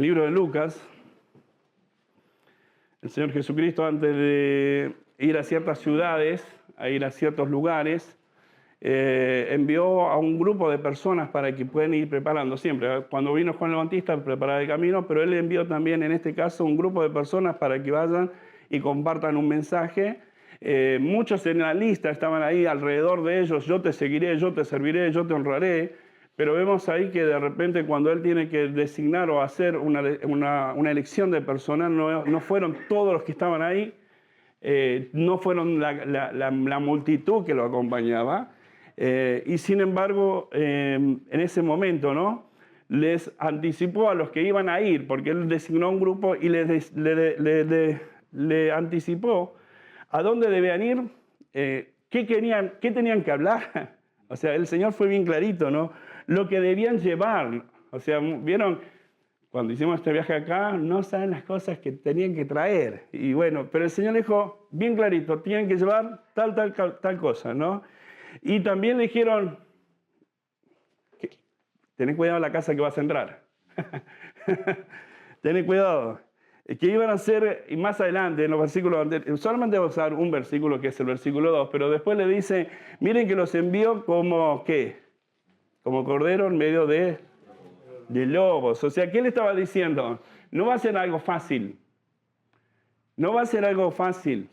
libro de Lucas, el Señor Jesucristo, antes de ir a ciertas ciudades, a ir a ciertos lugares, envió a un grupo de personas para que puedan ir preparando siempre. Cuando vino Juan el Bautista, preparaba el camino, pero él envió también, en este caso, un grupo de personas para que vayan y compartan un mensaje. Muchos en la lista estaban ahí alrededor de ellos: yo te seguiré, yo te serviré, yo te honraré. Pero vemos ahí que de repente cuando él tiene que designar o hacer una elección de personas, no fueron todos los que estaban ahí, no fueron la multitud que lo acompañaba. Y sin embargo, en ese momento, ¿no?, les anticipó a los que iban a ir, porque él designó un grupo y le anticipó a dónde debían ir, qué tenían que hablar. O sea, el Señor fue bien clarito, ¿no? Lo que debían llevar. O sea, ¿vieron? Cuando hicimos este viaje acá, no saben las cosas que tenían que traer. Y bueno, pero el Señor dijo bien clarito: tienen que llevar tal cosa, ¿no? Y también le dijeron: tened cuidado en la casa que vas a entrar. Tened cuidado. Que iban a hacer, y más adelante, en los versículos, solamente voy a usar un versículo que es el versículo 2, pero después le dice: miren que los envió como, ¿qué? Como cordero en medio de lobos. O sea, ¿qué le estaba diciendo? No va a ser algo fácil. No va a ser algo fácil,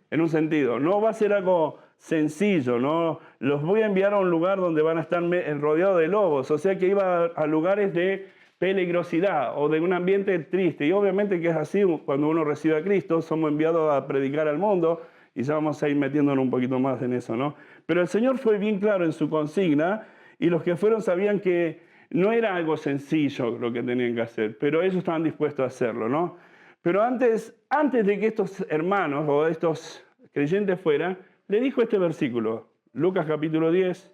en un sentido. No va a ser algo sencillo, ¿no? Los voy a enviar a un lugar donde van a estar rodeados de lobos. O sea, que iba a lugares de peligrosidad o de un ambiente triste. Y obviamente que es así cuando uno recibe a Cristo. Somos enviados a predicar al mundo y ya vamos a ir metiéndonos un poquito más en eso, ¿no? Pero el Señor fue bien claro en su consigna, y los que fueron sabían que no era algo sencillo lo que tenían que hacer, pero ellos estaban dispuestos a hacerlo, ¿no? Pero antes de que estos hermanos o estos creyentes fueran, le dijo este versículo, Lucas capítulo 10,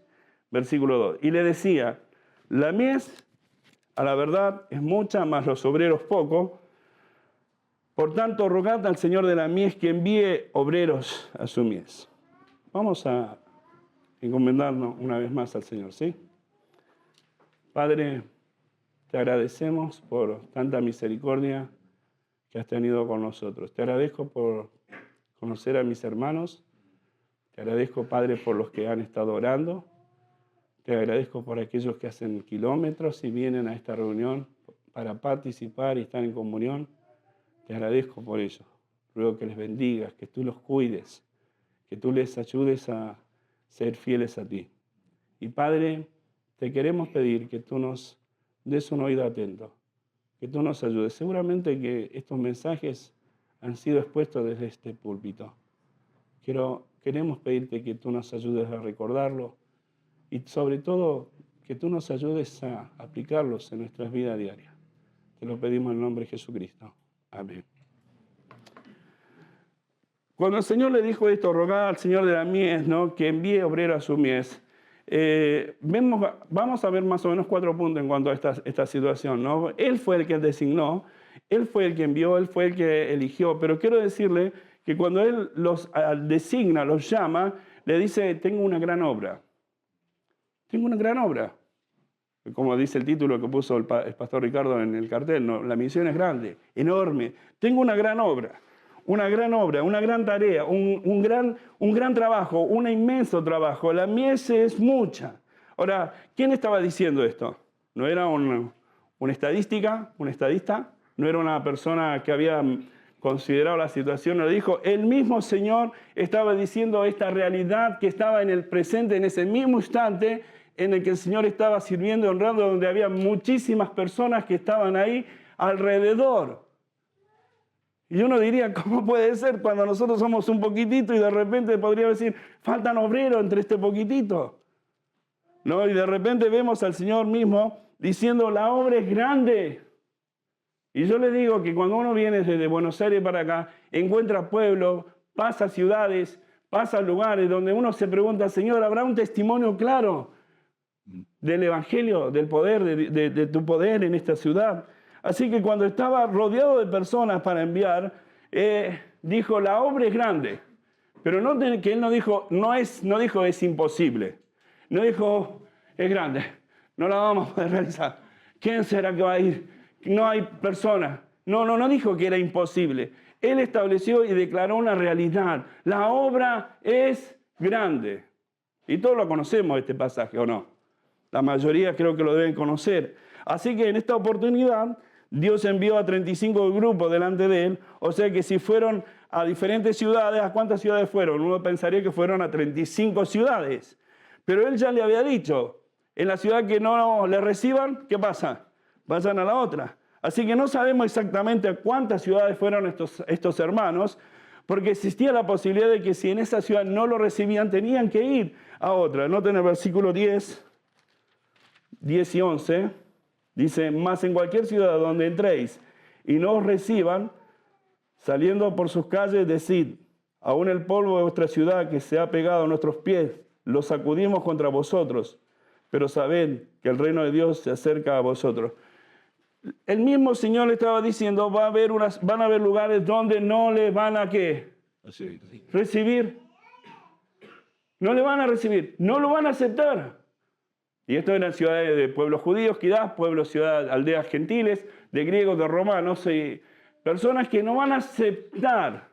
versículo 2, y le decía: la mies, a la verdad, es mucha, mas los obreros poco. Por tanto, rogad al Señor de la mies que envíe obreros a su mies. Vamos a encomendarnos una vez más al Señor, ¿sí? Padre, te agradecemos por tanta misericordia que has tenido con nosotros. Te agradezco por conocer a mis hermanos. Te agradezco, Padre, por los que han estado orando. Te agradezco por aquellos que hacen kilómetros y vienen a esta reunión para participar y estar en comunión. Te agradezco por ello. Ruego que les bendigas, que tú los cuides, que tú les ayudes a ser fieles a ti. Y Padre, te queremos pedir que tú nos des un oído atento, que tú nos ayudes. Seguramente que estos mensajes han sido expuestos desde este púlpito. Queremos pedirte que tú nos ayudes a recordarlo y sobre todo que tú nos ayudes a aplicarlos en nuestras vidas diarias. Te lo pedimos en el nombre de Jesucristo. Amén. Cuando el Señor le dijo esto, rogad al Señor de la mies, ¿no?, que envíe obrero a su mies, vamos a ver más o menos 4 puntos en cuanto a esta situación, ¿no? Él fue el que designó, Él fue el que envió, Él fue el que eligió, pero quiero decirle que cuando Él los designa, los llama, le dice: tengo una gran obra. Tengo una gran obra. Como dice el título que puso el pastor Ricardo en el cartel, ¿no? La misión es grande, enorme. Tengo una gran obra, una gran tarea, un gran trabajo, un inmenso trabajo. La mies es mucha. Ahora, ¿quién estaba diciendo esto? ¿No era una estadística, un estadista? ¿No era una persona que había considerado la situación? Lo dijo el mismo Señor. Estaba diciendo esta realidad que estaba en el presente, en ese mismo instante en el que el Señor estaba sirviendo y honrando, donde había muchísimas personas que estaban ahí alrededor. Y uno diría: ¿cómo puede ser cuando nosotros somos un poquitito y de repente podría decir: faltan obreros entre este poquitito? ¿No? Y de repente vemos al Señor mismo diciendo: la obra es grande. Y yo le digo que cuando uno viene desde Buenos Aires para acá, encuentra pueblos, pasa ciudades, pasa lugares donde uno se pregunta: Señor, ¿habrá un testimonio claro del Evangelio, del poder, de tu poder en esta ciudad? Así que cuando estaba rodeado de personas para enviar, dijo: la obra es grande. Pero noten que él no dijo es imposible. No dijo: es grande, no la vamos a poder realizar. ¿Quién será que va a ir? no hay personas. No dijo que era imposible. Él estableció y declaró una realidad. La obra es grande. Y todos lo conocemos este pasaje, ¿o no? La mayoría creo que lo deben conocer. Así que en esta oportunidad, Dios envió a 35 grupos delante de él. O sea que si fueron a diferentes ciudades, ¿a cuántas ciudades fueron? Uno pensaría que fueron a 35 ciudades. Pero él ya le había dicho, en la ciudad que no le reciban, ¿qué pasa? Vayan a la otra. Así que no sabemos exactamente a cuántas ciudades fueron estos hermanos, porque existía la posibilidad de que si en esa ciudad no lo recibían, tenían que ir a otra. Noten el versículo 10 y 11. Dice, mas en cualquier ciudad donde entréis y no os reciban, saliendo por sus calles, decid, aún el polvo de vuestra ciudad que se ha pegado a nuestros pies, lo sacudimos contra vosotros, pero sabed que el reino de Dios se acerca a vosotros. El mismo Señor le estaba diciendo, van a haber lugares donde no le van a ¿qué? Recibir. No le van a recibir, no lo van a aceptar. Y esto eran ciudades de pueblos judíos, quizás, pueblos, ciudades, aldeas gentiles, de griegos, de romanos, y personas que no van a aceptar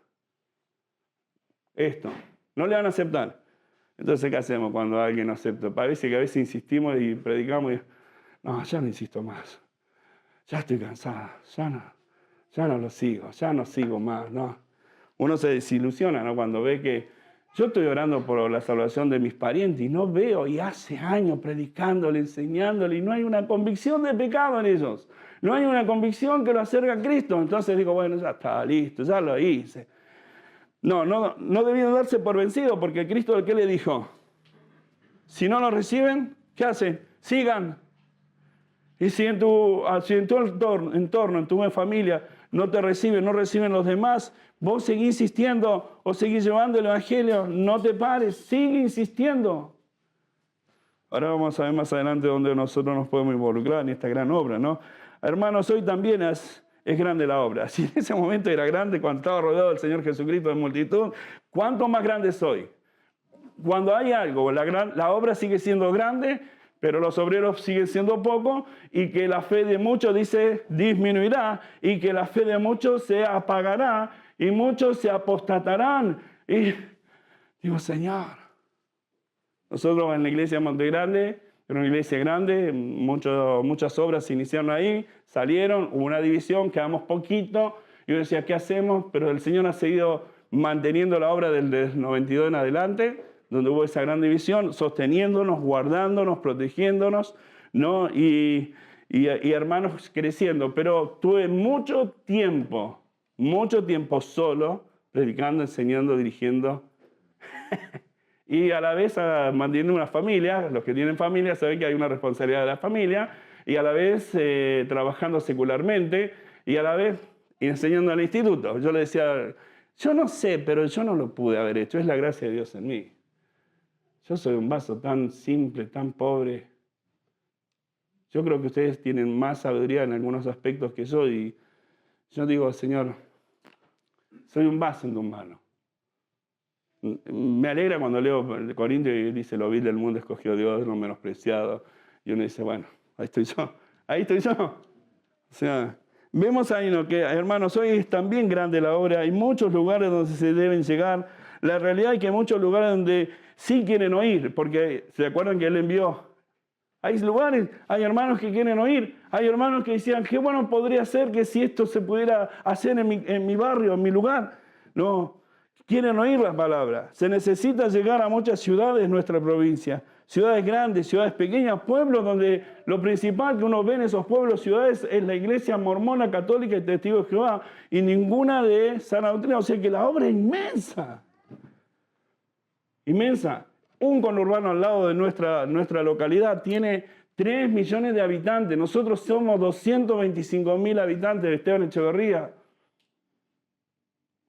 esto, no le van a aceptar. Entonces, ¿qué hacemos cuando alguien no acepta? Parece que a veces insistimos y predicamos y no, ya no insisto más, ya estoy cansada, ya no lo sigo, ya no sigo más, ¿no? Uno se desilusiona, ¿no? Cuando ve que yo estoy orando por la salvación de mis parientes y no veo, y hace años predicándole, enseñándole, y no hay una convicción de pecado en ellos. No hay una convicción que lo acerque a Cristo. Entonces digo, bueno, ya está, listo, ya lo hice. No debían darse por vencido, porque Cristo, ¿qué le dijo? Si no lo reciben, ¿qué hacen? Sigan. Y si en tu entorno, en tu familia, no te reciben, no reciben los demás, vos seguís insistiendo o seguís llevando el Evangelio, no te pares, sigue insistiendo. Ahora vamos a ver más adelante dónde nosotros nos podemos involucrar en esta gran obra, ¿no? Hermanos, hoy también es grande la obra. Si en ese momento era grande, cuando estaba rodeado del Señor Jesucristo de multitud, ¿cuánto más grande soy? Cuando hay algo, la obra sigue siendo grande, pero los obreros siguen siendo pocos, y que la fe de muchos, dice, disminuirá, y que la fe de muchos se apagará, y muchos se apostatarán. Y digo, Señor, nosotros en la iglesia Monte Grande, era una iglesia grande, muchas obras se iniciaron ahí, salieron, hubo una división, quedamos poquito. Yo decía, ¿qué hacemos? Pero el Señor ha seguido manteniendo la obra del 92 en adelante, donde hubo esa gran división, sosteniéndonos, guardándonos, protegiéndonos, ¿no? Y hermanos creciendo. Pero tuve mucho tiempo solo, predicando, enseñando, dirigiendo. Y a la vez manteniendo una familia. Los que tienen familia saben que hay una responsabilidad de la familia. Y a la vez trabajando secularmente. Y a la vez enseñando al instituto. Yo le decía, yo no sé, pero yo no lo pude haber hecho. Es la gracia de Dios en mí. Yo soy un vaso tan simple, tan pobre. Yo creo que ustedes tienen más sabiduría en algunos aspectos que yo. Y yo digo, Señor, soy un vaso en tu mano. Me alegra cuando leo el Corintios y dice, lo vil del mundo escogió Dios, lo menospreciado. Y uno dice, bueno, ahí estoy yo. O sea, vemos ahí, ¿no?, que, hermanos, hoy es también grande la obra. Hay muchos lugares donde se deben llegar. La realidad es que hay muchos lugares donde sí quieren oír, porque ¿se acuerdan que Él envió? Hay lugares, hay hermanos que quieren oír, hay hermanos que decían, qué bueno podría ser que si esto se pudiera hacer en mi barrio, en mi lugar. No, quieren oír las palabras. Se necesita llegar a muchas ciudades de nuestra provincia, ciudades grandes, ciudades pequeñas, pueblos donde lo principal que uno ve en esos pueblos, ciudades, es la iglesia mormona, católica y testigo de Jehová, y ninguna de sana doctrina. O sea que la obra es inmensa. Inmensa. Un conurbano al lado de nuestra localidad tiene 3 millones de habitantes. Nosotros somos 225.000 habitantes de Esteban Echeverría.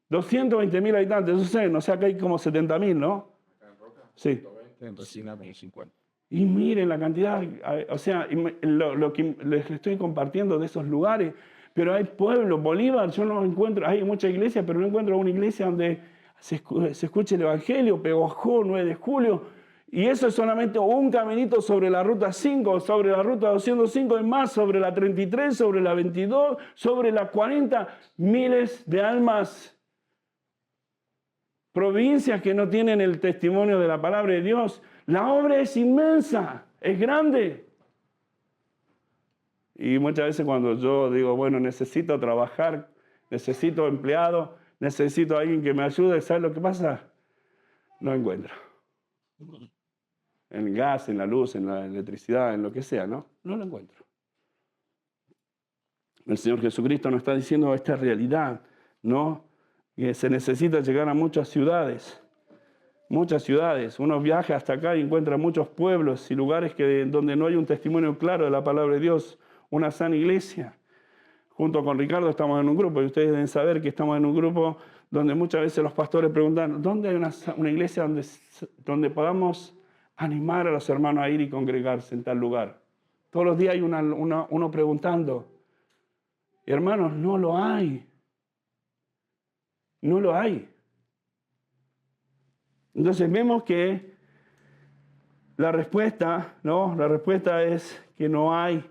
220.000 habitantes, o sea que hay como 70.000, ¿no? Acá en Roca, Sí. 120, 50. Y miren la cantidad, o sea, lo que les estoy compartiendo de esos lugares, pero hay pueblos, Bolívar, yo no encuentro, hay muchas iglesias, pero no encuentro una iglesia donde se escuche el Evangelio, Peguajó, 9 de julio, Y eso es solamente un caminito sobre la ruta 5, sobre la ruta 205 y más, sobre la 33, sobre la 22, sobre la 40, miles de almas. Provincias que no tienen el testimonio de la palabra de Dios. La obra es inmensa, es grande. Y muchas veces cuando yo digo, bueno, necesito trabajar, necesito empleado, necesito a alguien que me ayude, ¿sabes lo que pasa? No encuentro. En el gas, en la luz, en la electricidad, en lo que sea, ¿no? No lo encuentro. El Señor Jesucristo nos está diciendo esta realidad, ¿no? Que se necesita llegar a muchas ciudades. Muchas ciudades. Uno viaja hasta acá y encuentra muchos pueblos y lugares donde no hay un testimonio claro de la palabra de Dios. Una sana iglesia. Junto con Ricardo estamos en un grupo y ustedes deben saber que estamos en un grupo donde muchas veces los pastores preguntan, ¿dónde hay una iglesia donde podamos animar a los hermanos a ir y congregarse en tal lugar? Todos los días hay uno preguntando. Hermanos, no lo hay. No lo hay. Entonces vemos que la respuesta, ¿no? La respuesta es que no hay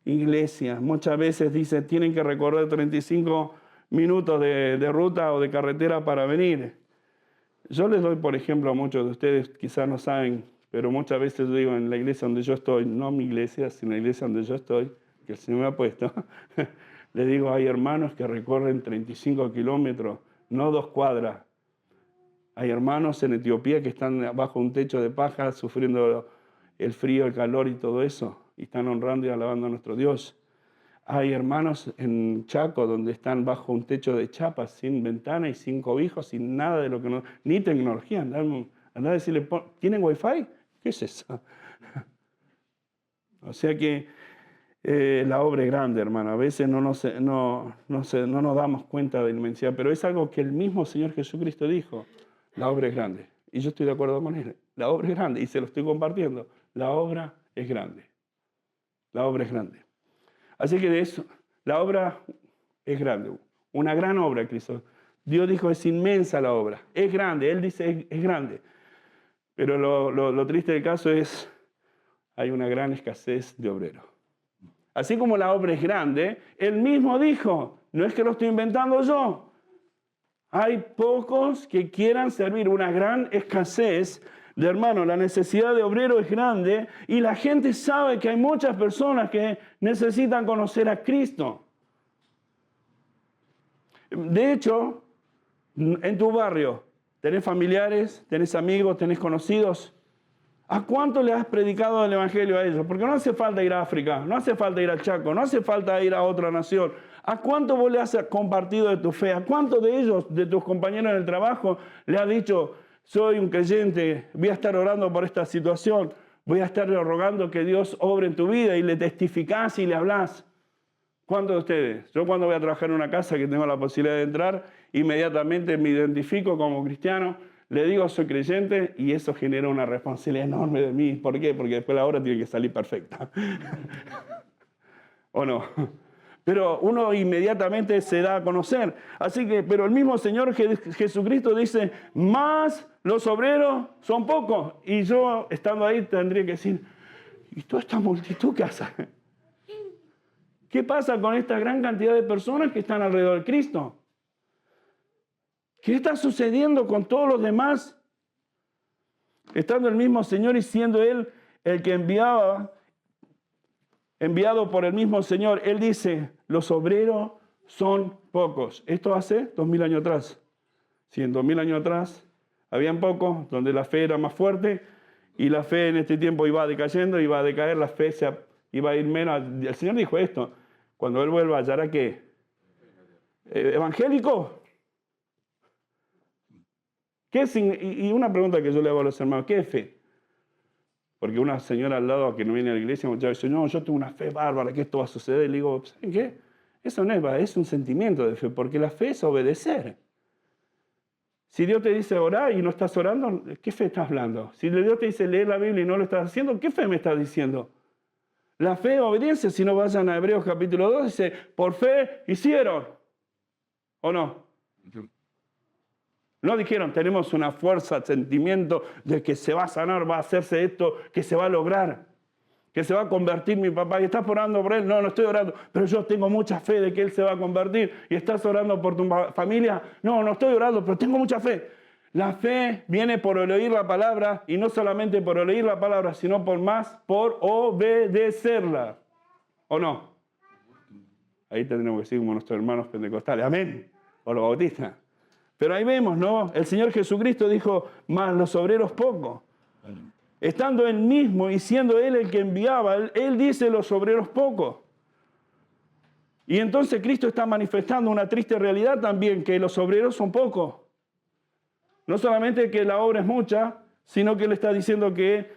iglesia. Muchas veces dicen tienen que recorrer 35 minutos de ruta o de carretera para venir. Yo les doy, por ejemplo, a muchos de ustedes, quizás no saben, pero muchas veces yo digo en la iglesia donde yo estoy, no mi iglesia, sino la iglesia donde yo estoy, que el Señor me ha puesto, les digo, hay hermanos que recorren 35 kilómetros, no 2 cuadras. Hay hermanos en Etiopía que están bajo un techo de paja, sufriendo el frío, el calor y todo eso, y están honrando y alabando a nuestro Dios. Hay hermanos en Chaco donde están bajo un techo de chapas, sin ventana y sin cobijos, sin nada de lo que no, ni tecnología. Andar a decirle, ¿tienen wifi? ¿Qué es eso? O sea que la obra es grande, hermano. A veces no nos damos cuenta de la inmensidad, pero es algo que el mismo Señor Jesucristo dijo. La obra es grande. Y yo estoy de acuerdo con él. La obra es grande y se lo estoy compartiendo. La obra es grande. La obra es grande. Así que de eso, la obra es grande. Una gran obra, Cristo. Dios dijo, es inmensa la obra. Es grande. Él dice, es grande. Pero lo triste del caso es, hay una gran escasez de obreros. Así como la obra es grande, Él mismo dijo, no es que lo estoy inventando yo. Hay pocos que quieran servir, una gran escasez de hermanos. La necesidad de obrero es grande y la gente sabe que hay muchas personas que necesitan conocer a Cristo. De hecho, en tu barrio, ¿tenés familiares, tenés amigos, tenés conocidos? ¿A cuánto le has predicado el Evangelio a ellos? Porque no hace falta ir a África, no hace falta ir a Chaco, no hace falta ir a otra nación. ¿A cuánto vos le has compartido de tu fe? ¿A cuántos de ellos, de tus compañeros en el trabajo, le has dicho, soy un creyente, voy a estar orando por esta situación, voy a estar rogando que Dios obre en tu vida y le testificás y le hablás? ¿Cuántos de ustedes? Yo cuando voy a trabajar en una casa que tengo la posibilidad de entrar, inmediatamente me identifico como cristiano, le digo soy creyente y eso genera una responsabilidad enorme de mí. ¿Por qué? Porque después la obra tiene que salir perfecta. ¿O no? Pero uno inmediatamente se da a conocer. Así que, pero el mismo Señor Jesucristo dice, más los obreros son pocos. Y yo, estando ahí, tendría que decir, ¿y toda esta multitud qué hace? ¿Qué pasa con esta gran cantidad de personas que están alrededor de Cristo? ¿Qué está sucediendo con todos los demás? Estando el mismo Señor y siendo Él el que enviado por el mismo Señor, Él dice, los obreros son pocos. Esto hace 2000 años atrás. Si en 2000 años atrás habían pocos, donde la fe era más fuerte, y la fe en este tiempo iba decayendo, iba a decaer, la fe iba a ir menos. El Señor dijo esto, cuando Él vuelva, ¿hallará qué? ¿Evangélico? Y una pregunta que yo le hago a los hermanos, ¿qué es fe? Porque una señora al lado que no viene a la iglesia muchas veces dice, no, yo tengo una fe bárbara, que esto va a suceder. Y le digo, ¿saben qué? Eso no es un sentimiento de fe, porque la fe es obedecer. Si Dios te dice orar y no estás orando, ¿qué fe estás hablando? Si Dios te dice leer la Biblia y no lo estás haciendo, ¿qué fe me estás diciendo? La fe es obediencia. Si no vayan a Hebreos capítulo 2, dice, por fe hicieron. ¿O no? No dijeron, tenemos una fuerza, sentimiento de que se va a sanar, va a hacerse esto, que se va a lograr, que se va a convertir mi papá. ¿Y estás orando por él? No, no estoy orando, pero yo tengo mucha fe de que él se va a convertir. ¿Y estás orando por tu familia? No, no estoy orando, pero tengo mucha fe. La fe viene por oír la palabra, y no solamente por oír la palabra, sino por obedecerla. ¿O no? Ahí tenemos que decir como nuestros hermanos pentecostales. Amén. O los bautistas. Pero ahí vemos, ¿no? El Señor Jesucristo dijo, más los obreros poco. Estando Él mismo y siendo Él el que enviaba, Él dice los obreros poco. Y entonces Cristo está manifestando una triste realidad también, que los obreros son pocos. No solamente que la obra es mucha, sino que Él está diciendo que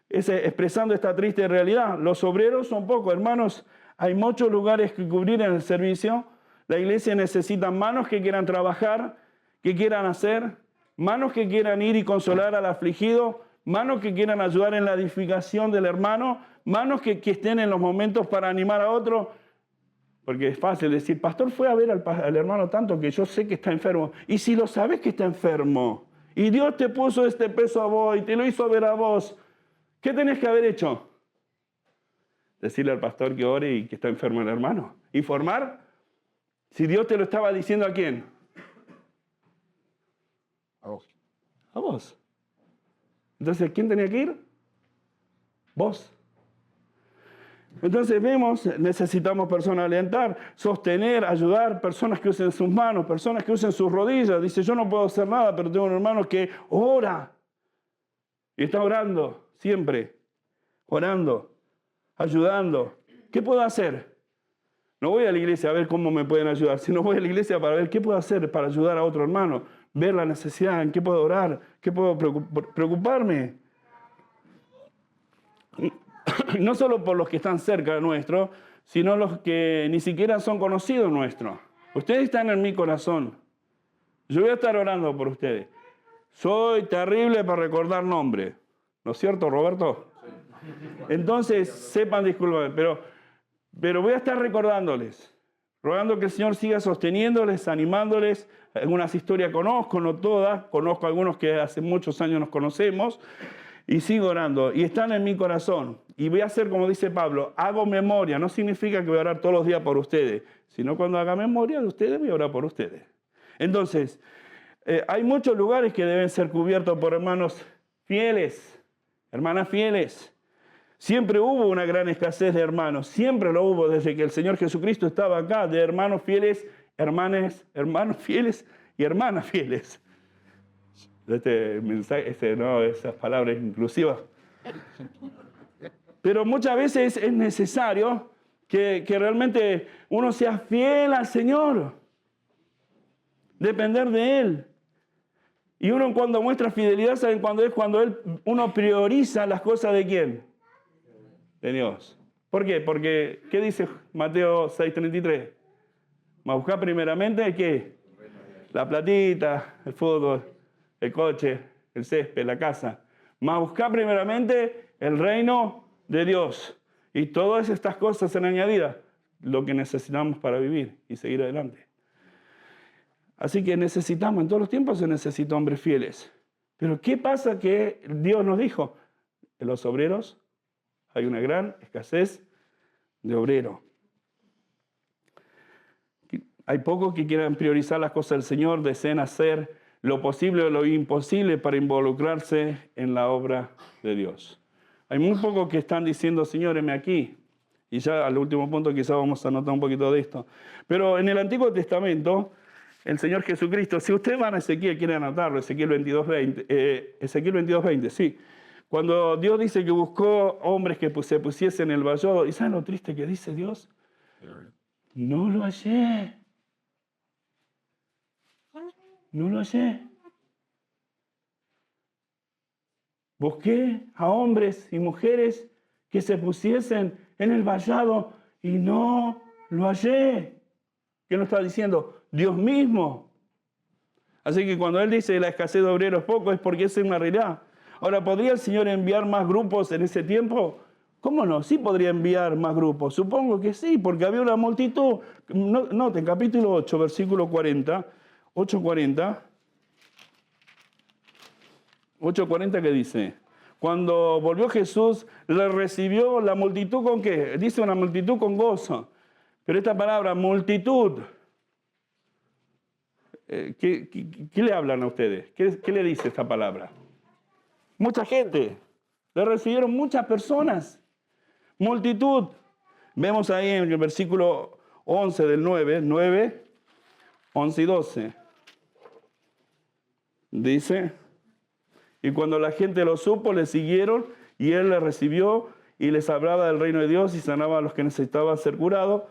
es expresando esta triste realidad. Los obreros son pocos. Hermanos, hay muchos lugares que cubrir en el servicio. La iglesia necesita manos que quieran trabajar, que quieran hacer, manos que quieran ir y consolar al afligido, manos que quieran ayudar en la edificación del hermano, manos que estén en los momentos para animar a otro. Porque es fácil decir, pastor fue a ver al hermano tanto que yo sé que está enfermo. Y si lo sabes que está enfermo, y Dios te puso este peso a vos y te lo hizo ver a vos, ¿qué tenés que haber hecho? Decirle al pastor que ore y que está enfermo el hermano. ¿Informar? Si Dios te lo estaba diciendo, ¿a quién? A vos. A vos. Entonces, ¿quién tenía que ir? Vos. Entonces vemos, necesitamos personas alentar, sostener, ayudar, personas que usen sus manos, personas que usen sus rodillas. Dice, yo no puedo hacer nada, pero tengo un hermano que ora. Y está orando, siempre. Orando, ayudando. ¿Qué puedo hacer? No voy a la iglesia a ver cómo me pueden ayudar, sino voy a la iglesia para ver qué puedo hacer para ayudar a otro hermano. Ver la necesidad, en qué puedo orar, qué puedo preocuparme. No solo por los que están cerca de nuestro, sino los que ni siquiera son conocidos nuestros. Ustedes están en mi corazón. Yo voy a estar orando por ustedes. Soy terrible para recordar nombres. ¿No es cierto, Roberto? Entonces, sepan disculparme, pero voy a estar recordándoles, rogando que el Señor siga sosteniéndoles, animándoles. Algunas historias conozco, no todas. Conozco algunos que hace muchos años nos conocemos. Y sigo orando. Y están en mi corazón. Y voy a hacer como dice Pablo. Hago memoria. No significa que voy a orar todos los días por ustedes. Sino cuando haga memoria de ustedes, voy a orar por ustedes. Entonces, hay muchos lugares que deben ser cubiertos por hermanos fieles. Hermanas fieles. Siempre hubo una gran escasez de hermanos. Siempre lo hubo desde que el Señor Jesucristo estaba acá. De hermanos fieles, hermanos fieles y hermanas fieles. Este mensaje, esas palabras inclusivas. Pero muchas veces es necesario que realmente uno sea fiel al Señor. Depender de Él. Y uno cuando muestra fidelidad, ¿saben cuándo es? Cuando uno prioriza las cosas de ¿quién? De Dios. ¿Por qué? Porque, ¿qué dice Mateo 6:33? Más buscar primeramente, ¿qué? La platita, el fútbol, el coche, el césped, la casa. Más buscar primeramente el reino de Dios. Y todas estas cosas serán añadidas. Lo que necesitamos para vivir y seguir adelante. Así que necesitamos, en todos los tiempos se necesitan hombres fieles. Pero ¿qué pasa que Dios nos dijo? En los obreros hay una gran escasez de obreros. Hay pocos que quieran priorizar las cosas del Señor, deseen hacer lo posible o lo imposible para involucrarse en la obra de Dios. Hay muy pocos que están diciendo, Señor, heme aquí. Y ya al último punto quizás vamos a notar un poquito de esto. Pero en el Antiguo Testamento, el Señor Jesucristo, si ustedes van a Ezequiel, quieren anotarlo, Ezequiel 22:20, sí. Cuando Dios dice que buscó hombres que se pusiesen en el vallado, ¿y saben lo triste que dice Dios? No lo hallé. No lo hallé. Busqué a hombres y mujeres que se pusiesen en el vallado y no lo hallé. ¿Qué nos está diciendo? Dios mismo. Así que cuando Él dice la escasez de obreros poco es porque es una realidad. Ahora, ¿podría el Señor enviar más grupos en ese tiempo? ¿Cómo no? Sí podría enviar más grupos. Supongo que sí, porque había una multitud. Noten, capítulo 8, versículo 40. 8:40. 8:40, ¿qué dice? Cuando volvió Jesús, le recibió la multitud ¿con qué? Dice una multitud con gozo. Pero esta palabra, multitud, ¿qué le hablan a ustedes? ¿Qué le dice esta palabra? Mucha gente. Le recibieron muchas personas. Multitud. Vemos ahí en el versículo 11 del 9, 11 y 12. Dice, y cuando la gente lo supo, le siguieron, y él les recibió, y les hablaba del reino de Dios, y sanaba a los que necesitaban ser curados.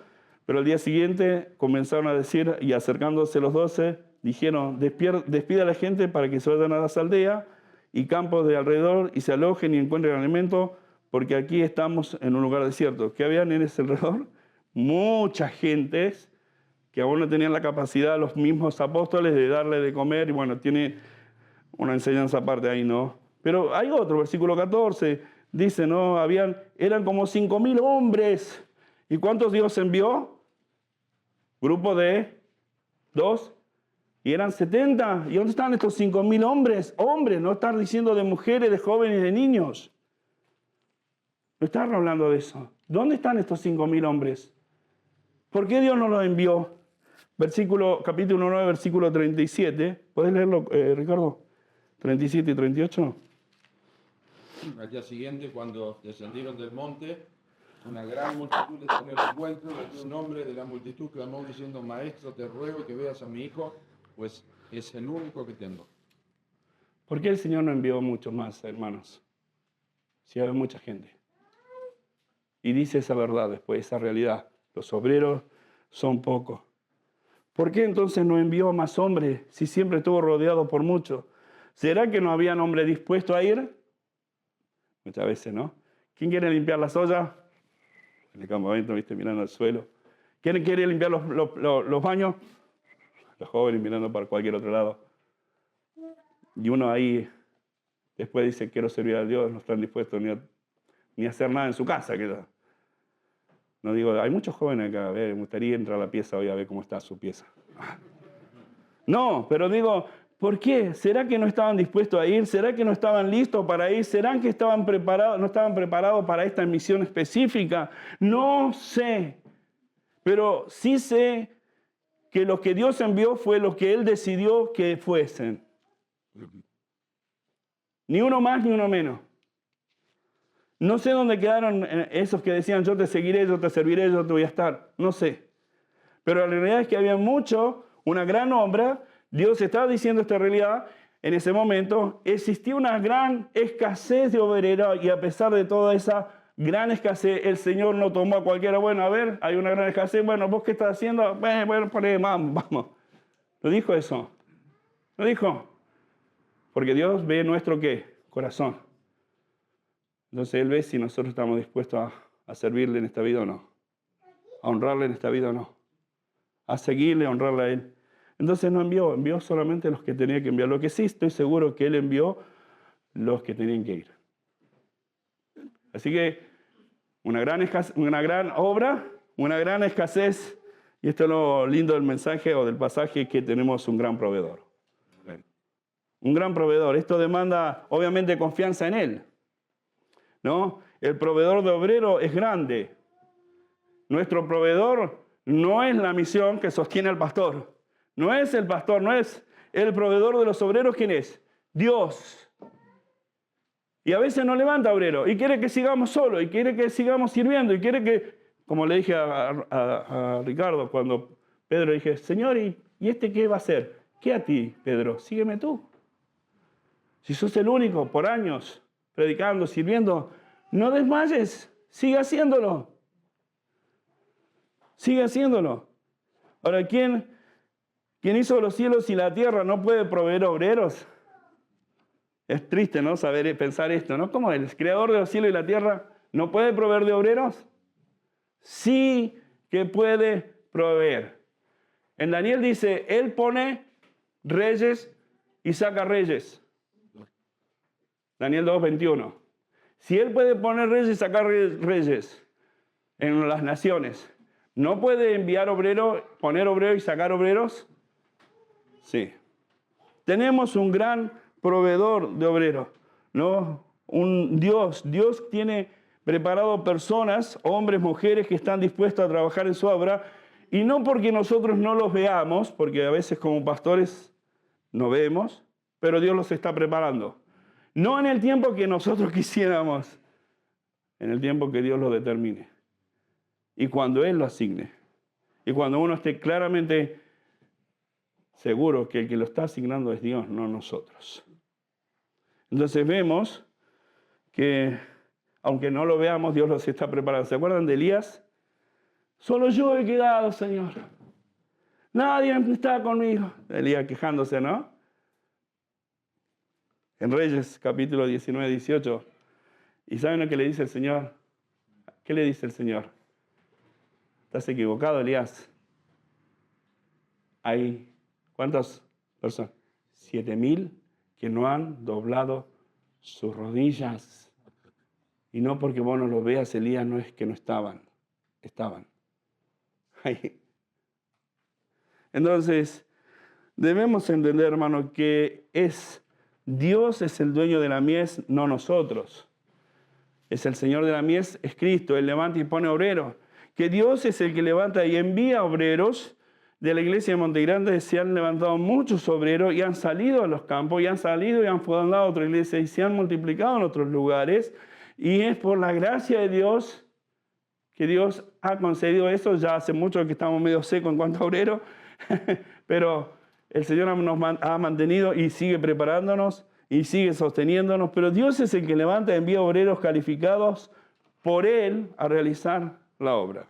Pero al día siguiente comenzaron a decir, y acercándose los 12, dijeron, despida a la gente para que se vayan a las aldeas y campos de alrededor, y se alojen y encuentren alimento, porque aquí estamos en un lugar desierto. ¿Qué habían en ese alrededor? Muchas gentes que aún no tenían la capacidad, los mismos apóstoles, de darle de comer. Y bueno, tiene una enseñanza aparte ahí, ¿no? Pero hay otro, versículo 14, dice, ¿no? Eran como 5.000 hombres. ¿Y cuántos Dios envió? Grupo de 2. Y eran 70. ¿Y dónde están estos 5.000 hombres? Hombres, no están diciendo de mujeres, de jóvenes, de niños. No están hablando de eso. ¿Dónde están estos 5.000 hombres? ¿Por qué Dios no los envió? Capítulo 9, versículo 37. ¿Puedes leerlo, Ricardo? 37 y 38. Al día siguiente, cuando descendieron del monte, una gran multitud les salió al encuentro, y un hombre de la multitud clamó diciendo, Maestro, te ruego que veas a mi hijo, pues es el único que tengo. ¿Por qué el Señor no envió mucho más, hermanos? Si hay mucha gente. Y dice esa verdad después, esa realidad. Los obreros son pocos. ¿Por qué entonces no envió más hombres si siempre estuvo rodeado por muchos? ¿Será que no habían hombres dispuestos a ir? Muchas veces, ¿no? ¿Quién quiere limpiar las ollas? En el campamento, viste, mirando al suelo. ¿Quién quiere limpiar los baños? Los jóvenes mirando para cualquier otro lado. Y uno ahí después dice, quiero servir a Dios, no están dispuestos ni a hacer nada en su casa. No digo, hay muchos jóvenes acá, me gustaría entrar a la pieza hoy a ver cómo está su pieza. No, pero digo, ¿por qué? ¿Será que no estaban dispuestos a ir? ¿Será que no estaban listos para ir? ¿Será que no estaban preparados para esta misión específica? No sé, pero sí sé que lo que Dios envió fue lo que Él decidió que fuesen. Ni uno más ni uno menos. No sé dónde quedaron esos que decían, yo te seguiré, yo te serviré, yo te voy a estar. No sé. Pero la realidad es que había una gran obra. Dios estaba diciendo esta realidad. En ese momento existía una gran escasez de obreros, y a pesar de toda esa gran escasez, el Señor no tomó a cualquiera. Bueno, a ver, hay una gran escasez. Bueno, ¿vos qué estás haciendo? Bueno, vamos. ¿Lo dijo eso? ¿Lo dijo? Porque Dios ve nuestro ¿qué? Corazón. Entonces Él ve si nosotros estamos dispuestos a servirle en esta vida o no. A honrarle en esta vida o no. A seguirle, a honrarle a Él. Entonces no envió solamente los que tenía que enviar. Lo que sí estoy seguro que Él envió los que tenían que ir. Así que una gran obra, una gran escasez. Y esto es lo lindo del mensaje o del pasaje, que tenemos un gran proveedor. Un gran proveedor. Esto demanda obviamente confianza en Él, ¿no? El proveedor de obrero es grande. Nuestro proveedor no es la misión que sostiene al pastor. No es el pastor, no es el proveedor de los obreros. ¿Quién es? Dios. Y a veces no levanta obrero y quiere que sigamos solos y quiere que sigamos sirviendo y quiere que, como le dije a Ricardo cuando Pedro, dije, Señor, ¿y este qué va a hacer? ¿Qué a ti, Pedro? Sígueme tú. Si sos el único por años predicando, sirviendo, no desmayes, sigue haciéndolo. Sigue haciéndolo. Ahora, ¿quién hizo los cielos y la tierra no puede proveer obreros? Es triste, ¿no? Pensar esto, ¿no? ¿Cómo el creador de los cielos y la tierra no puede proveer de obreros? Sí que puede proveer. En Daniel dice, Él pone reyes y saca reyes. Daniel 2:21. Si Él puede poner reyes y sacar reyes en las naciones, ¿no puede enviar obreros, poner obreros y sacar obreros? Sí. Tenemos un gran proveedor de obreros, ¿no? Dios tiene preparado personas, hombres, mujeres que están dispuestos a trabajar en su obra, y no porque nosotros no los veamos, porque a veces como pastores no vemos, pero Dios los está preparando. No en el tiempo que nosotros quisiéramos, en el tiempo que Dios lo determine. Y cuando Él lo asigne. Y cuando uno esté claramente seguro que el que lo está asignando es Dios, no nosotros. Entonces vemos que, aunque no lo veamos, Dios los está preparando. ¿Se acuerdan de Elías? Solo yo he quedado, Señor. Nadie está conmigo. Elías quejándose, ¿no? En Reyes, capítulo 19, 18. ¿Y saben lo que le dice el Señor? ¿Qué le dice el Señor? Estás equivocado, Elías. Hay, ¿cuántas personas? 7,000 que no han doblado sus rodillas. Y no porque vos no los veas, Elías, no es que no estaban. Estaban. Ahí. Entonces, debemos entender, hermano, que Dios es el dueño de la mies, no nosotros. Es el Señor de la mies, es Cristo. Él levanta y pone obreros. Que Dios es el que levanta y envía obreros. De la iglesia de Montegrande se han levantado muchos obreros y han salido a los campos y han salido y han fundado otra iglesia y se han multiplicado en otros lugares. Y es por la gracia de Dios que Dios ha concedido eso. Ya hace mucho que estamos medio secos en cuanto a obreros, pero el Señor nos ha mantenido y sigue preparándonos y sigue sosteniéndonos. Pero Dios es el que levanta y envía obreros calificados por Él a realizar la obra.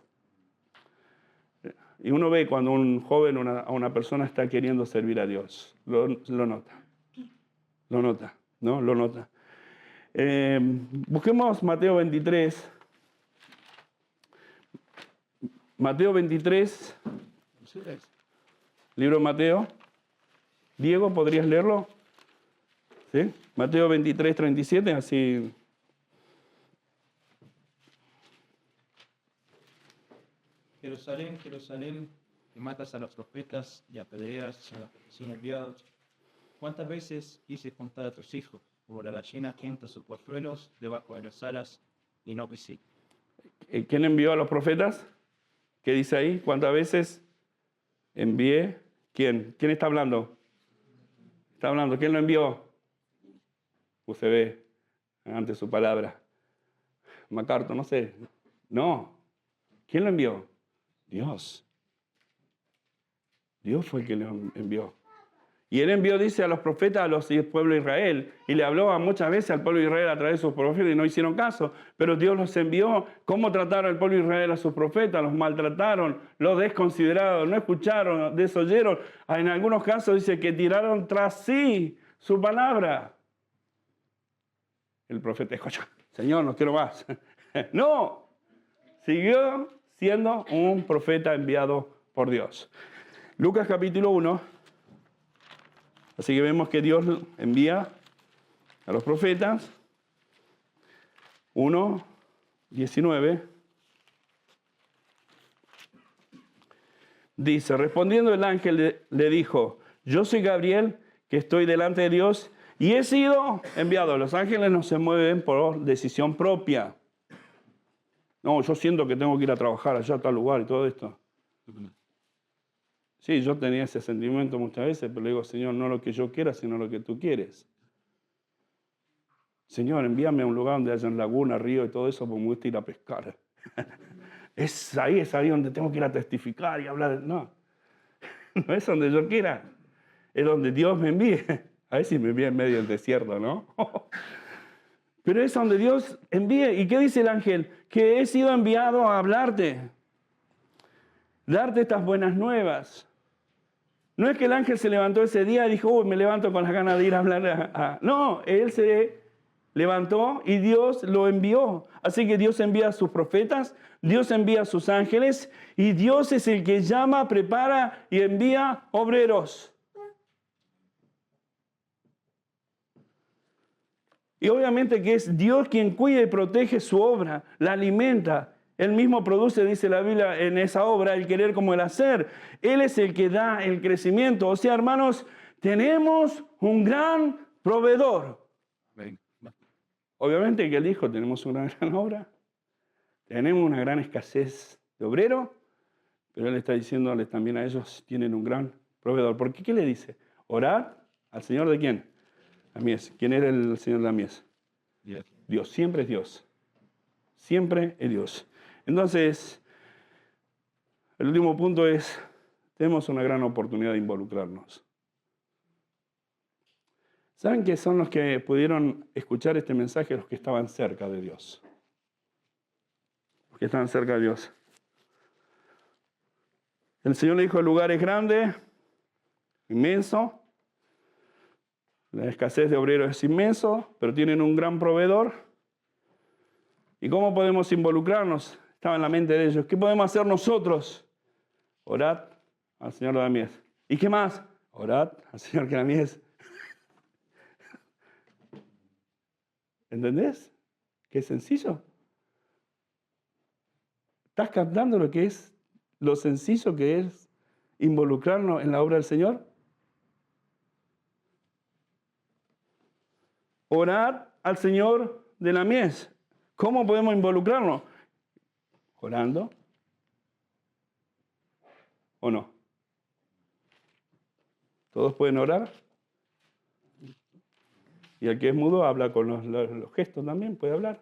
Y uno ve cuando un joven o una persona está queriendo servir a Dios. Lo nota. Lo nota, ¿no? Lo nota. Busquemos Mateo 23. Mateo 23. Libro de Mateo. Diego, ¿podrías leerlo? ¿Sí? Mateo 23, 37, así. Jerusalén, Jerusalén, que matas a los profetas y apedreas a los enviados. ¿Cuántas veces quise contar a tus hijos, como la gallina quenta sus polluelos debajo de las alas, y no quise? ¿Quién envió a los profetas? ¿Qué dice ahí? ¿Cuántas veces envié? ¿Quién? ¿Quién está hablando? Está hablando. ¿Quién lo envió? Usted ve ante su palabra. MacArthur, no sé. No. ¿Quién lo envió? Dios. Dios fue el que lo envió. Y Él envió, dice, a los profetas, a los pueblos de Israel. Y le habló muchas veces al pueblo de Israel a través de sus profetas y no hicieron caso. Pero Dios los envió. ¿Cómo trataron al pueblo de Israel a sus profetas? Los maltrataron, los desconsideraron, no escucharon, desoyeron. En algunos casos dice que tiraron tras sí su palabra. El profeta dijo, Señor, no quiero más. No, siguió siendo un profeta enviado por Dios. Lucas capítulo 1. Así que vemos que Dios envía a los profetas. 1, 19. Dice, respondiendo el ángel le dijo, yo soy Gabriel, que estoy delante de Dios, y he sido enviado. Los ángeles no se mueven por decisión propia. No, yo siento que tengo que ir a trabajar allá a tal lugar y todo esto. Sí, yo tenía ese sentimiento muchas veces, pero le digo, Señor, no lo que yo quiera, sino lo que tú quieres. Señor, envíame a un lugar donde haya laguna, río y todo eso, porque me gusta ir a pescar. Es ahí donde tengo que ir a testificar y hablar. No, no es donde yo quiera, es donde Dios me envíe. A ver si me envía en medio del desierto, ¿no? Pero es donde Dios envíe. ¿Y qué dice el ángel? Que he sido enviado a hablarte, darte estas buenas nuevas. No es que el ángel se levantó ese día y dijo, me levanto con las ganas de ir a hablar. No, él se levantó y Dios lo envió. Así que Dios envía a sus profetas, Dios envía a sus ángeles y Dios es el que llama, prepara y envía obreros. Y obviamente que es Dios quien cuida y protege su obra, la alimenta. Él mismo produce, dice la Biblia, en esa obra el querer como el hacer. Él es el que da el crecimiento. O sea, hermanos, tenemos un gran proveedor. Amén. Obviamente que él dijo, tenemos una gran obra, tenemos una gran escasez de obrero, pero él está diciéndoles también a ellos, tienen un gran proveedor. ¿Por qué? ¿Qué le dice? Orad al Señor de quién? La mies. ¿Quién era el Señor de la mies? Dios. Dios, siempre es Dios. Siempre es Dios. Entonces, el último punto es, tenemos una gran oportunidad de involucrarnos. ¿Saben qué son los que pudieron escuchar este mensaje? Los que estaban cerca de Dios. Los que estaban cerca de Dios. El Señor le dijo, el lugar es grande, inmenso. La escasez de obreros es inmenso, pero tienen un gran proveedor. ¿Y cómo podemos involucrarnos? Estaba en la mente de ellos. ¿Qué podemos hacer nosotros? Orad al Señor de la mies. ¿Y qué más? Orad al Señor de la mies. ¿Entendés? Qué sencillo. ¿Estás captando lo sencillo que es involucrarnos en la obra del Señor? Orad al Señor de la mies. ¿Cómo podemos involucrarnos? Orando. ¿O no? ¿Todos pueden orar? Y el que es mudo habla con los gestos también, puede hablar.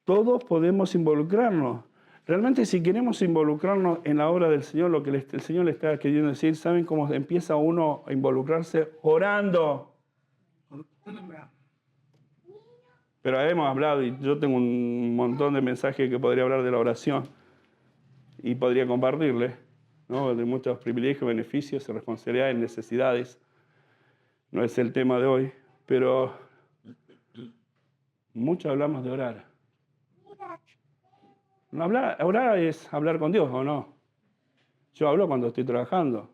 Todos podemos involucrarnos. Realmente si queremos involucrarnos en la obra del Señor, lo que el Señor le está queriendo decir, ¿saben cómo empieza uno a involucrarse? Orando. Pero hemos hablado, y yo tengo un montón de mensajes que podría hablar de la oración y podría compartirles, ¿no? De muchos privilegios, beneficios, responsabilidades, necesidades. No es el tema de hoy, pero mucho hablamos de orar. No orar es hablar con Dios, ¿o no? Yo hablo cuando estoy trabajando.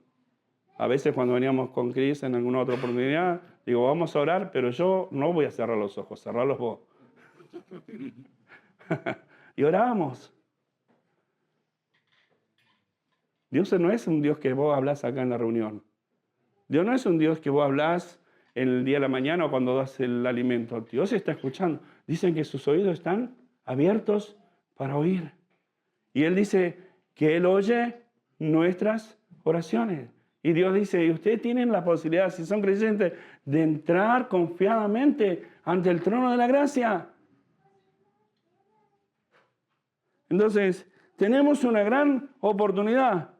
A veces cuando veníamos con Cris en alguna otra oportunidad, digo, vamos a orar, pero yo no voy a cerrar los ojos, cerrarlos vos. Y oramos. Dios no es un Dios que vos hablás acá en la reunión. Dios no es un Dios que vos hablás en el día de la mañana o cuando das el alimento. Dios está escuchando. Dicen que sus oídos están abiertos para oír. Y Él dice que Él oye nuestras oraciones. Y Dios dice, y ustedes tienen la posibilidad, si son creyentes, de entrar confiadamente ante el trono de la gracia. Entonces, tenemos una gran oportunidad.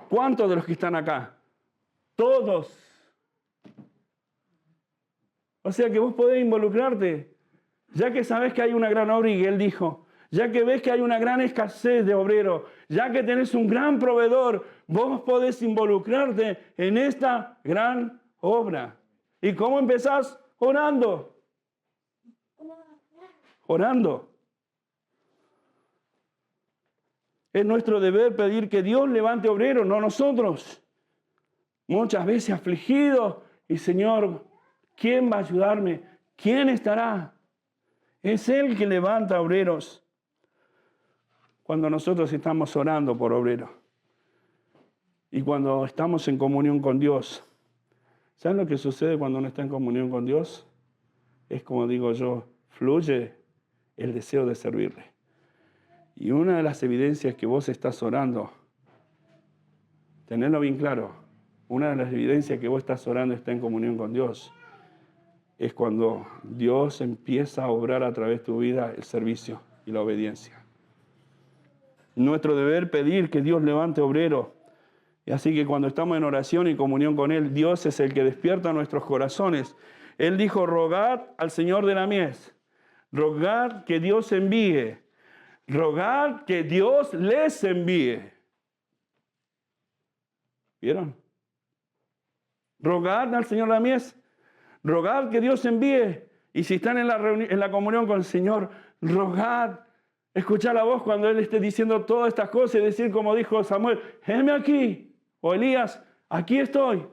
¿Cuántos de los que están acá? Todos. O sea que vos podés involucrarte, ya que sabés que hay una gran obra y Él dijo, ya que ves que hay una gran escasez de obreros, ya que tenés un gran proveedor, vos podés involucrarte en esta gran obra. ¿Y cómo empezás? Orando. Orando. Es nuestro deber pedir que Dios levante obreros, no nosotros. Muchas veces afligidos y Señor, ¿quién va a ayudarme? ¿Quién estará? Es Él que levanta obreros. Cuando nosotros estamos orando por obreros y cuando estamos en comunión con Dios, ¿saben lo que sucede cuando uno está en comunión con Dios? Es como digo yo, fluye el deseo de servirle. Y una de las evidencias que vos estás orando, tenerlo bien claro, una de las evidencias que vos estás orando está en comunión con Dios, es cuando Dios empieza a obrar a través de tu vida el servicio y la obediencia. Nuestro deber pedir que Dios levante obreros. Y así que cuando estamos en oración y comunión con Él, Dios es el que despierta nuestros corazones. Él dijo, rogad al Señor de la mies, rogad que Dios envíe, rogad que Dios les envíe. ¿Vieron? Rogad al Señor de la mies, rogad que Dios envíe. Y si están en la comunión con el Señor, rogad. Escuchar la voz cuando Él esté diciendo todas estas cosas y decir como dijo Samuel, heme aquí. O Elías, aquí estoy.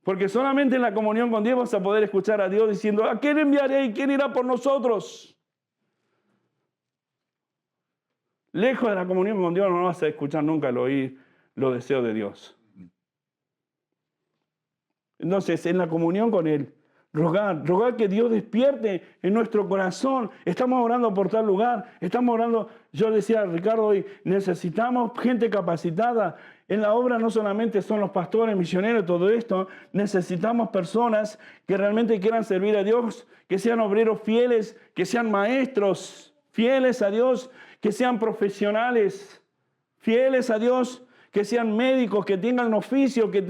Porque solamente en la comunión con Dios vas a poder escuchar a Dios diciendo, ¿a quién enviaré y quién irá por nosotros? Lejos de la comunión con Dios no vas a escuchar nunca el oír los deseos de Dios. Entonces, en la comunión con Él, rogar que Dios despierte en nuestro corazón. Estamos orando por tal lugar, estamos orando, yo decía a Ricardo hoy, necesitamos gente capacitada. En la obra no solamente son los pastores, misioneros, todo esto, necesitamos personas que realmente quieran servir a Dios, que sean obreros fieles, que sean maestros fieles a Dios, que sean profesionales fieles a Dios, que sean médicos, que tengan oficio, que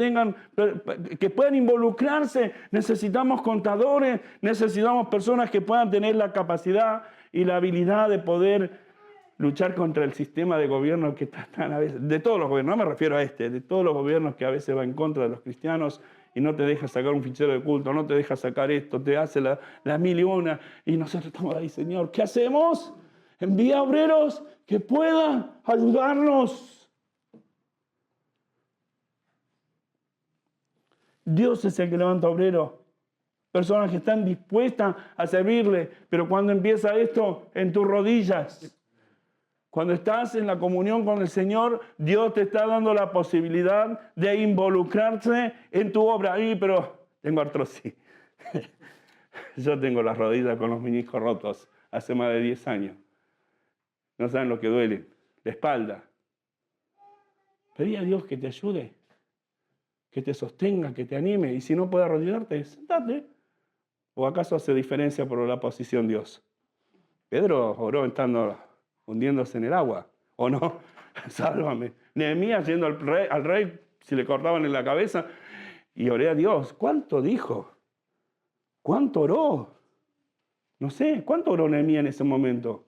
puedan involucrarse. Necesitamos contadores, necesitamos personas que puedan tener la capacidad y la habilidad de poder luchar contra el sistema de gobierno que están a veces, de todos los gobiernos, no me refiero a de todos los gobiernos que a veces va en contra de los cristianos y no te deja sacar un fichero de culto, no te deja sacar esto, te hace la mil y una, y nosotros estamos ahí, Señor, ¿qué hacemos? Envía obreros que puedan ayudarnos. Dios es el que levanta obreros, personas que están dispuestas a servirle, pero cuando empieza esto, en tus rodillas, cuando estás en la comunión con el Señor, Dios te está dando la posibilidad de involucrarse en tu obra. Pero tengo artrosis. Yo tengo las rodillas con los meniscos rotos hace más de 10 años. No saben lo que duele. La espalda. Pedí a Dios que te ayude, que te sostenga, que te anime. Y si no puedes arrodillarte, sentate. ¿O acaso hace diferencia por la posición Dios? Pedro oró estando hundiéndose en el agua. ¿O no? Sálvame. Nehemías yendo al rey, si le cortaban en la cabeza. Y oré a Dios. ¿Cuánto dijo? ¿Cuánto oró? No sé. ¿Cuánto oró Nehemías en ese momento?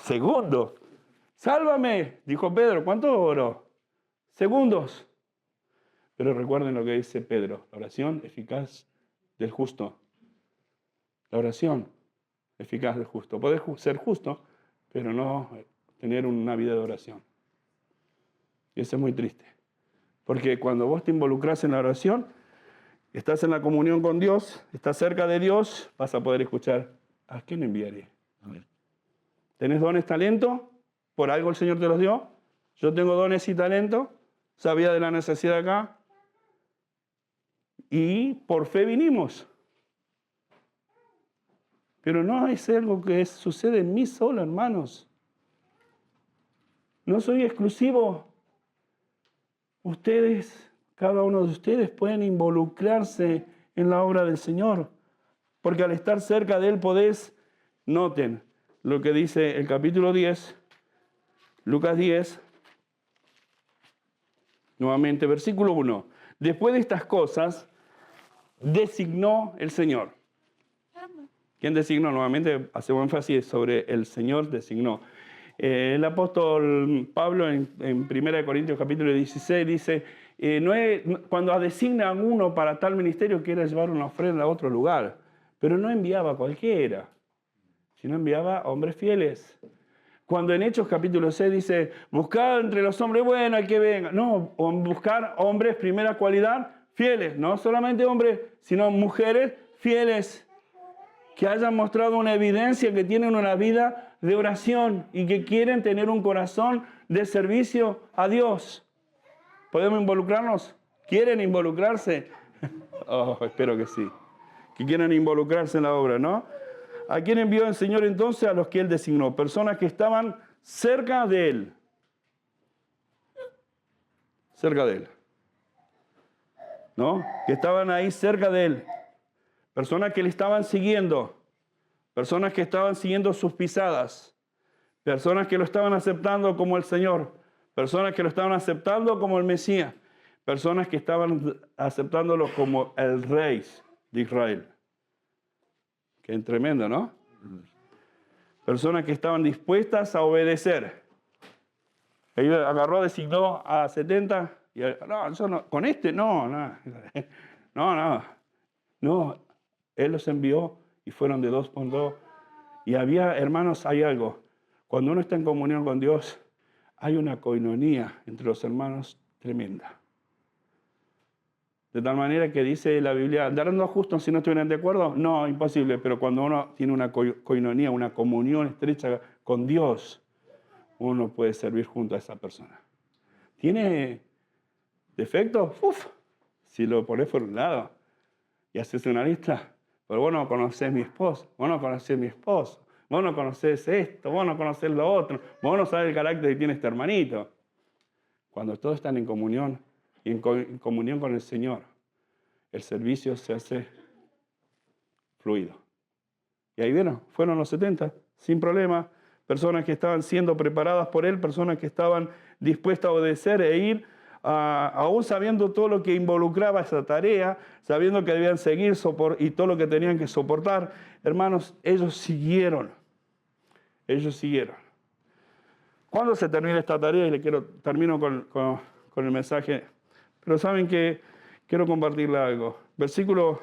Segundos. Sálvame, dijo Pedro. ¿Cuánto oró? Segundos. Pero recuerden lo que dice Pedro. La oración eficaz del justo. La oración eficaz del justo. Podés ser justo, pero no tener una vida de oración. Y eso es muy triste. Porque cuando vos te involucras en la oración, estás en la comunión con Dios, estás cerca de Dios, vas a poder escuchar, ¿a quién enviaré? ¿Tenés dones, talento? ¿Por algo el Señor te los dio? Yo tengo dones y talento, sabía de la necesidad acá, y por fe vinimos. Pero no es algo que sucede en mí solo, hermanos. No soy exclusivo. Ustedes, cada uno de ustedes pueden involucrarse en la obra del Señor. Porque al estar cerca de Él podés, noten lo que dice el capítulo 10, Lucas 10, nuevamente versículo 1. Después de estas cosas, designó el Señor. ¿Quién designó? Nuevamente hacemos énfasis sobre el Señor designó. El apóstol Pablo en 1 Corintios capítulo 16 dice, cuando designa a uno para tal ministerio quiere llevar una ofrenda a otro lugar, pero no enviaba a cualquiera, sino enviaba a hombres fieles. Cuando en Hechos capítulo 6 dice, buscar entre los hombres buenos al que venga. No, buscar hombres primera cualidad, fieles. No solamente hombres, sino mujeres fieles que hayan mostrado una evidencia que tienen una vida de oración y que quieren tener un corazón de servicio a Dios. ¿Podemos involucrarnos? ¿Quieren involucrarse? Oh, espero que sí. Que quieran involucrarse en la obra, ¿no? ¿A quién envió el Señor entonces? A los que Él designó. Personas que estaban cerca de Él. Cerca de Él. ¿No? Que estaban ahí cerca de Él. Personas que le estaban siguiendo. Personas que estaban siguiendo sus pisadas. Personas que lo estaban aceptando como el Señor. Personas que lo estaban aceptando como el Mesías. Personas que estaban aceptándolo como el Rey de Israel. Qué tremendo, ¿no? Personas que estaban dispuestas a obedecer. Él agarró, designó a 70. Y, no, yo no, con no. Él los envió y fueron de 2 por 2. Y había, hermanos, hay algo. Cuando uno está en comunión con Dios, hay una coinonía entre los hermanos tremenda. De tal manera que dice la Biblia, ¿darán los justos si no estuvieran de acuerdo? No, imposible. Pero cuando uno tiene una coinonía, una comunión estrecha con Dios, uno puede servir junto a esa persona. ¿Tiene defectos? si lo pones por un lado y haces una lista, pero vos no conocés mi esposo, vos no conocés mi esposo, vos no conocés esto, vos no conocés lo otro, vos no sabés el carácter que tiene este hermanito. Cuando todos están en comunión y en comunión con el Señor, el servicio se hace fluido. Y ahí vieron, fueron los 70, sin problema, personas que estaban siendo preparadas por Él, personas que estaban dispuestas a obedecer e ir, aún sabiendo todo lo que involucraba esa tarea, sabiendo que debían seguir y todo lo que tenían que soportar. Hermanos, ellos siguieron. Ellos siguieron. ¿Cuándo se termina esta tarea? Y termino con el mensaje. Pero saben que quiero compartirle algo. Capítulo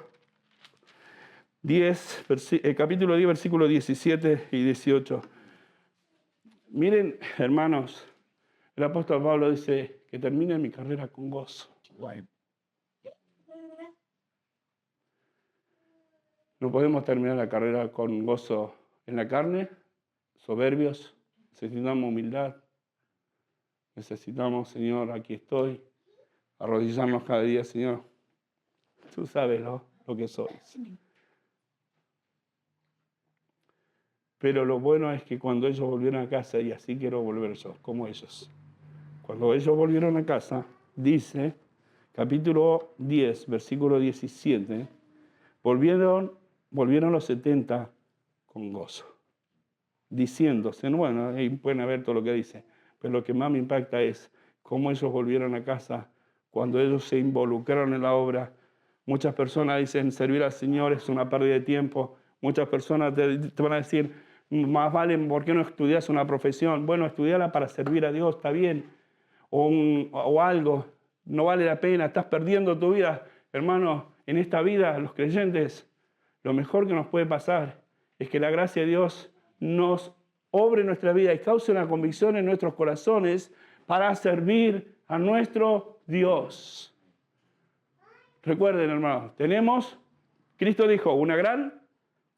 10, versículos 17 y 18. Miren, hermanos, el apóstol Pablo dice que termine mi carrera con gozo. No podemos terminar la carrera con gozo en la carne, soberbios. Necesitamos humildad. Necesitamos, Señor, aquí estoy, arrodillarnos cada día, Señor. Tú sabes lo que soy. Pero lo bueno es que cuando ellos volvieron a casa, y así quiero volver yo, como ellos. Cuando ellos volvieron a casa, dice, capítulo 10, versículo 17, volvieron los 70 con gozo, diciéndose, bueno, ahí pueden ver todo lo que dice, pero lo que más me impacta es cómo ellos volvieron a casa cuando ellos se involucraron en la obra. Muchas personas dicen, servir al Señor es una pérdida de tiempo. Muchas personas te van a decir, más vale, ¿por qué no estudias una profesión? Bueno, estudiala para servir a Dios, está bien. O algo, no vale la pena, estás perdiendo tu vida. Hermano, en esta vida, los creyentes, lo mejor que nos puede pasar es que la gracia de Dios nos obre en nuestra vida y cause una convicción en nuestros corazones para servir a nuestro Dios. Recuerden, hermanos, Cristo dijo, una gran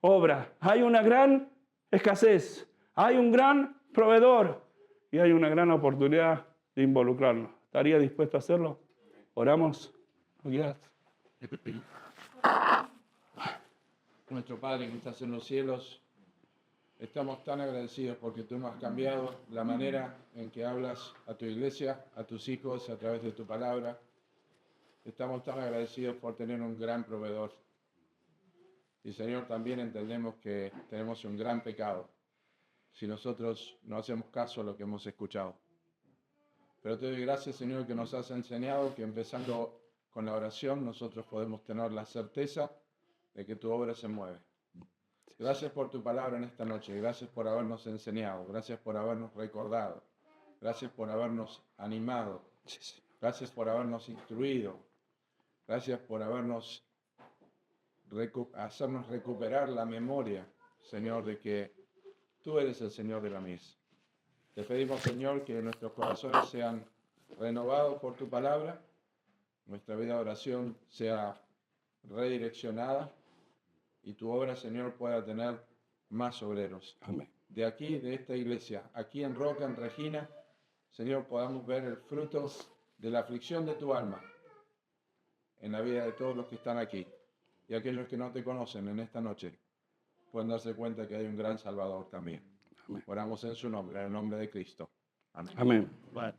obra. Hay una gran escasez. Hay un gran proveedor. Y hay una gran oportunidad de involucrarnos. ¿Estaría dispuesto a hacerlo? Oramos. Nuestro Padre que estás en los cielos, estamos tan agradecidos porque tú nos has cambiado la manera en que hablas a tu iglesia, a tus hijos, a través de tu palabra. Estamos tan agradecidos por tener un gran proveedor. Y Señor, también entendemos que tenemos un gran pecado si nosotros no hacemos caso a lo que hemos escuchado. Pero te doy gracias, Señor, que nos has enseñado que empezando con la oración nosotros podemos tener la certeza de que tu obra se mueve. Gracias por tu palabra en esta noche. Gracias por habernos enseñado. Gracias por habernos recordado. Gracias por habernos animado. Gracias por habernos instruido. Gracias por hacernos recuperar la memoria, Señor, de que tú eres el Señor de la mies. Te pedimos, Señor, que nuestros corazones sean renovados por tu palabra, nuestra vida de oración sea redireccionada y tu obra, Señor, pueda tener más obreros. Amén. De aquí, de esta iglesia, aquí en Roca, en Regina, Señor, podamos ver el fruto de la aflicción de tu alma en la vida de todos los que están aquí. Y aquellos que no te conocen en esta noche pueden darse cuenta que hay un gran Salvador también. Amén. Oramos en su nombre, en el nombre de Cristo. Amén. Amén. Bueno.